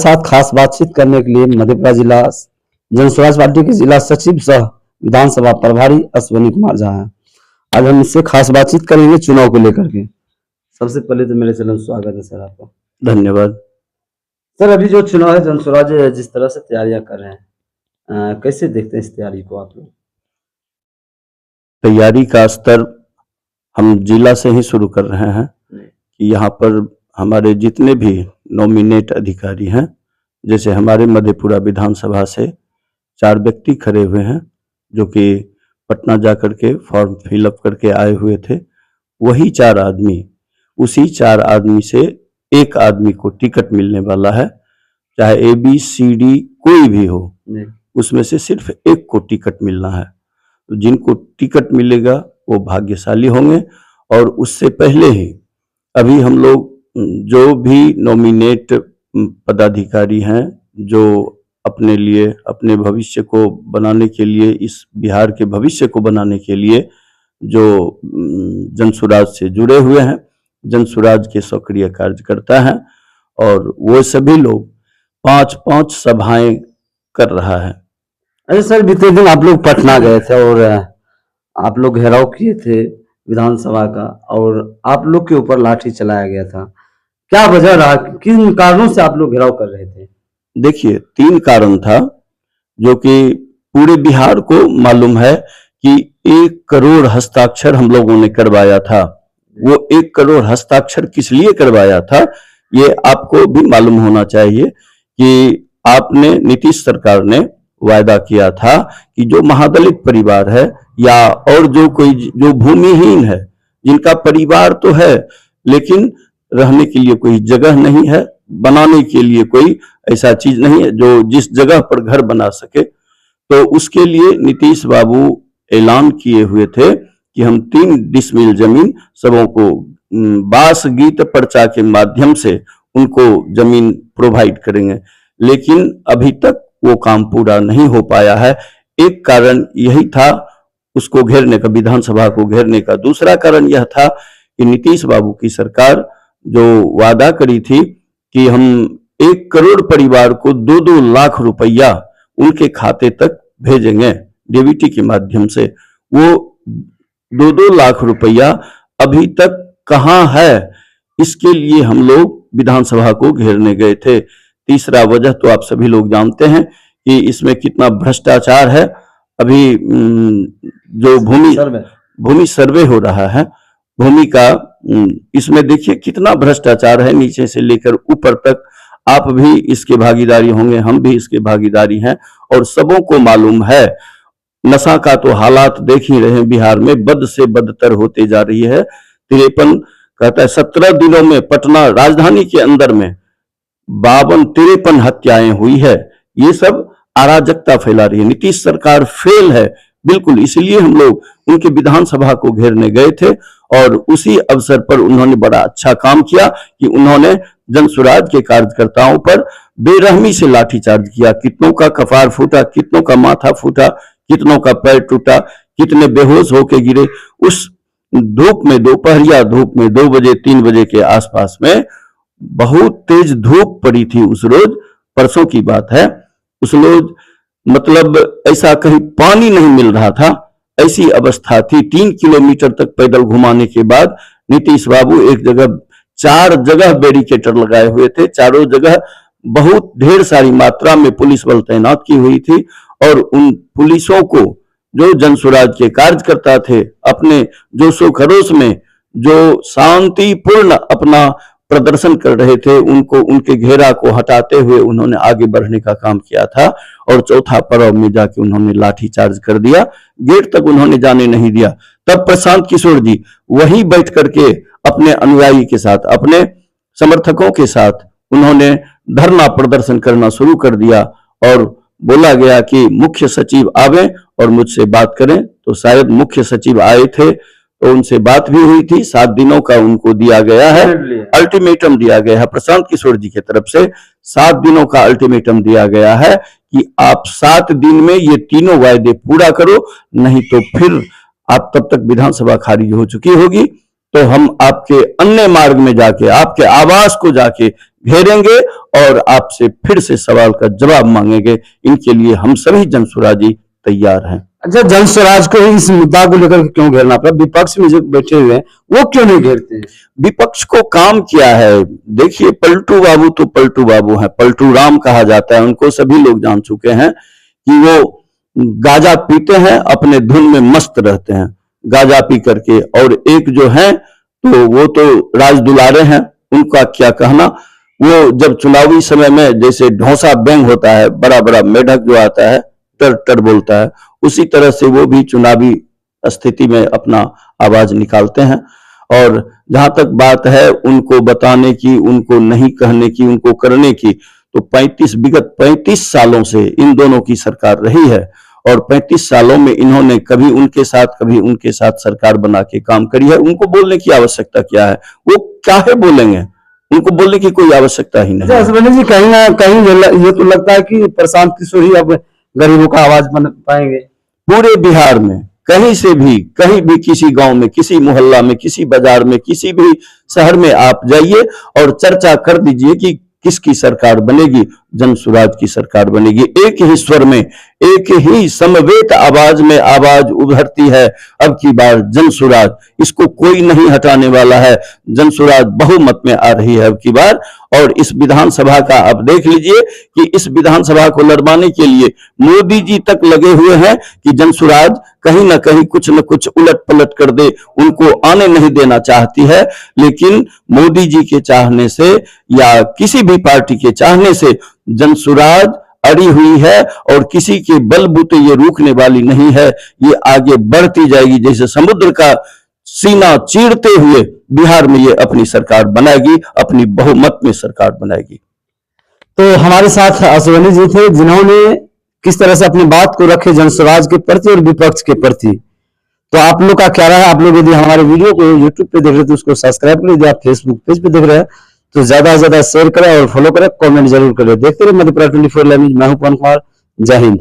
साथ खास बातचीत करने के लिए मधेपुरा जिला जनस्वराज पार्टी के जिला सचिव सह विधानसभा प्रभारी अश्विनी कुमार झा हैं। आज हम इससे खास बातचीत करेंगे चुनाव को लेकर के। सबसे पहले तो मेरे चैनल में स्वागत है सर आपका। धन्यवाद सर, अभी जो चुनाव है जनस्वराज जिस तरह से तैयारियां कर रहे हैं, कैसे देखते हैं इस तैयारी को आप लोग? तैयारी का स्तर हम जिला से ही शुरू कर रहे हैं कि यहाँ पर हमारे जितने भी नॉमिनेट अधिकारी हैं, जैसे हमारे मधेपुरा विधानसभा से 4 व्यक्ति खड़े हुए हैं जो कि पटना जाकर के फॉर्म फिलअप करके आए हुए थे, वही 4 आदमी, उसी 4 आदमी से एक आदमी को टिकट मिलने वाला है। चाहे ABCD कोई भी हो, उसमें से सिर्फ एक को टिकट मिलना है। तो जिनको टिकट मिलेगा वो भाग्यशाली होंगे। और उससे पहले ही अभी हम लोग जो भी नॉमिनेट पदाधिकारी हैं, जो अपने लिए, अपने भविष्य को बनाने के लिए, इस बिहार के भविष्य को बनाने के लिए जो जनसुराज से जुड़े हुए हैं, जनसुराज के सक्रिय कार्यकर्ता हैं, और वो सभी लोग 5-5 सभाएं कर रहा है। अच्छा सर, बीते दिन आप लोग पटना गए थे और आप लोग घेराव किए थे विधानसभा का, और आप लोग के ऊपर लाठी चलाया गया था। क्या वजह रहा, किन कारणों से आप लोग घेराव कर रहे थे? देखिए, 3 कारण था जो कि पूरे बिहार को मालूम है कि 1 करोड़ हस्ताक्षर हम लोगों ने करवाया था। वो 1 करोड़ हस्ताक्षर किस लिए करवाया था, ये आपको भी मालूम होना चाहिए कि आपने, नीतीश सरकार ने वायदा किया था कि जो महादलित परिवार है या और जो भूमिहीन है, जिनका परिवार तो है लेकिन रहने के लिए कोई जगह नहीं है, बनाने के लिए कोई ऐसा चीज नहीं है जो जिस जगह पर घर बना सके, तो उसके लिए नीतीश बाबू ऐलान किए हुए थे कि हम 3 डिसमिल जमीन सबों को बास गीत पर्चा के माध्यम से उनको जमीन प्रोवाइड करेंगे। लेकिन अभी तक वो काम पूरा नहीं हो पाया है। एक कारण यही था उसको घेरने का, विधानसभा को घेरने का। दूसरा कारण यह था कि नीतीश बाबू की सरकार जो वादा करी थी कि हम 1 करोड़ परिवार को 2-2 लाख रुपया उनके खाते तक भेजेंगे डीबीटी के माध्यम से, वो 2-2 लाख रुपया अभी तक कहां है, इसके लिए हम लोग विधानसभा को घेरने गए थे। तीसरा वजह तो आप सभी लोग जानते हैं कि इसमें कितना भ्रष्टाचार है। अभी जो भूमि सर्वे हो रहा है, भूमि का, इसमें देखिए कितना भ्रष्टाचार है, नीचे से लेकर ऊपर तक। आप भी इसके भागीदारी होंगे, हम भी इसके भागीदारी हैं, और सबों को मालूम है। नशा का तो हालात देख ही रहे हैं, बिहार में बद से बदतर होते जा रही है। 53 कहता है 17 दिनों में पटना राजधानी के अंदर में 52-53 हत्याएं हुई है। ये सब अराजकता फैला रही है। नीतीश सरकार फेल है बिल्कुल, इसलिए हम लोग उनके विधानसभा को घेरने गए थे। और उसी अवसर पर उन्होंने बड़ा अच्छा काम किया कि उन्होंने जनसुराज के कार्यकर्ताओं पर बेरहमी से लाठीचार्ज किया। कितनों का कपार फूटा, कितनों का माथा फूटा, कितनों का पैर टूटा, कितने बेहोश होके गिरे। उस धूप में, दोपहरिया धूप में 2 बजे 3 बजे के आसपास में बहुत तेज धूप पड़ी थी उस रोज, परसों की बात है। उस रोज मतलब ऐसा कहीं पानी नहीं मिल रहा था, ऐसी अवस्था थी। 3 किलोमीटर तक पैदल घुमाने के बाद नीतीश बाबू एक जगह, 4 जगह बैरिकेटर लगाए हुए थे, चारों जगह बहुत ढेर सारी मात्रा में पुलिस बल तैनात की हुई थी। और उन पुलिसों को, जो जनसुराज के कार्यकर्ता थे, अपने जोशो खरोश में जो शांतिपूर्ण अपना प्रदर्शन कर रहे थे, उनको, उनके घेरा को हटाते हुए उन्होंने आगे बढ़ने का काम किया था। और चौथा पड़ाव में जाके उन्होंने लाठीचार्ज कर दिया, गेट तक उन्होंने जाने नहीं दिया। तब प्रशांत किशोर जी वहीं बैठ करके अपने अनुयायी के साथ, अपने समर्थकों के साथ उन्होंने धरना प्रदर्शन करना शुरू कर दिया। और बोला गया कि मुख्य सचिव आवे और मुझसे बात करें। तो शायद मुख्य सचिव आए थे, तो उनसे बात भी हुई थी। 7 दिनों का उनको दिया गया है, अल्टीमेटम दिया गया है प्रशांत किशोर जी की तरफ से। 7 दिनों का अल्टीमेटम दिया गया है कि आप 7 दिन में ये तीनों वायदे पूरा करो, नहीं तो फिर आप तब तक विधानसभा खारिज हो चुकी होगी। तो हम आपके अन्य मार्ग में जाके आपके आवास को जाके घेरेंगे और आपसे फिर से सवाल का जवाब मांगेंगे। इनके लिए हम सभी जनसुराजी तैयार हैं। अच्छा, जन स्वराज को ही इस मुद्दा को लेकर क्यों घेरना पड़ा? विपक्ष में जो बैठे हुए हैं वो क्यों नहीं घेरते हैं? विपक्ष को काम किया है। देखिए, पलटू बाबू तो पलटू बाबू हैं, पलटू राम कहा जाता है उनको, सभी लोग जान चुके हैं कि वो गांजा पीते हैं, अपने धुन में मस्त रहते हैं गांजा पी करके। और एक जो है तो वो तो राज दुलारे हैं, उनका क्या कहना। वो जब चुनावी समय में जैसे ढोंसा बैंग होता है, बड़ा बड़ा मेढक जो आता है टर टर बोलता है, उसी तरह से वो भी चुनावी स्थिति में अपना आवाज निकालते हैं। और जहां तक बात है उनको बताने की, उनको नहीं कहने की, उनको करने की, तो विगत 35 सालों से इन दोनों की सरकार रही है और 35 सालों में इन्होंने कभी उनके साथ सरकार बना के काम करी है। उनको बोलने की आवश्यकता क्या है? वो काहे बोलेंगे? उनको बोलने की कोई आवश्यकता ही नहीं। अच्छा जी, कहीं ना कहीं ये तो लगता है कि प्रशांत किशोर ही अब गरीबों का आवाज बन पाएंगे। पूरे बिहार में कहीं से भी, कहीं भी, किसी गांव में, किसी मोहल्ला में, किसी बाजार में, किसी भी शहर में आप जाइए और चर्चा कर दीजिए कि किसकी सरकार बनेगी। जनसुराज की सरकार बनेगी। एक ही स्वर में, एक ही समवेत आवाज में आवाज उभरती है अब की बार जनसुराज, इसको कोई नहीं हटाने वाला है। जनसुराज बहुमत में आ रही है अब की बार। और इस विधानसभा का आप देख लीजिए कि इस विधानसभा को लड़वाने के लिए मोदी जी तक लगे हुए हैं कि जनसुराज कहीं ना कहीं कुछ न कुछ उलट पलट कर दे, उनको आने नहीं देना चाहती है। लेकिन मोदी जी के चाहने से या किसी भी पार्टी के चाहने से जनसुराज अड़ी हुई है और किसी के बलबूते ये रुकने वाली नहीं है। ये आगे बढ़ती जाएगी, जैसे समुद्र का सीना चीरते हुए बिहार में ये अपनी सरकार बनाएगी, अपनी बहुमत में सरकार बनाएगी। तो हमारे साथ अश्विनी जी थे जिन्होंने किस तरह से अपनी बात को रखे जनसुराज के प्रति और विपक्ष के प्रति। तो आप लोग का क्या रहा है? आप लोग यदि हमारे वीडियो को यूट्यूब पे देख रहे हैं तो उसको सब्सक्राइब कर लीजिए। आप फेसबुक पेज पे देख रहे हैं तो ज्यादा से ज्यादा शेयर करें और फॉलो करें, कमेंट जरूर करें। देखते रहिए मधेपुरा 24 लैंग्वेज। मैं हूं पवन कुमार। जय हिंद।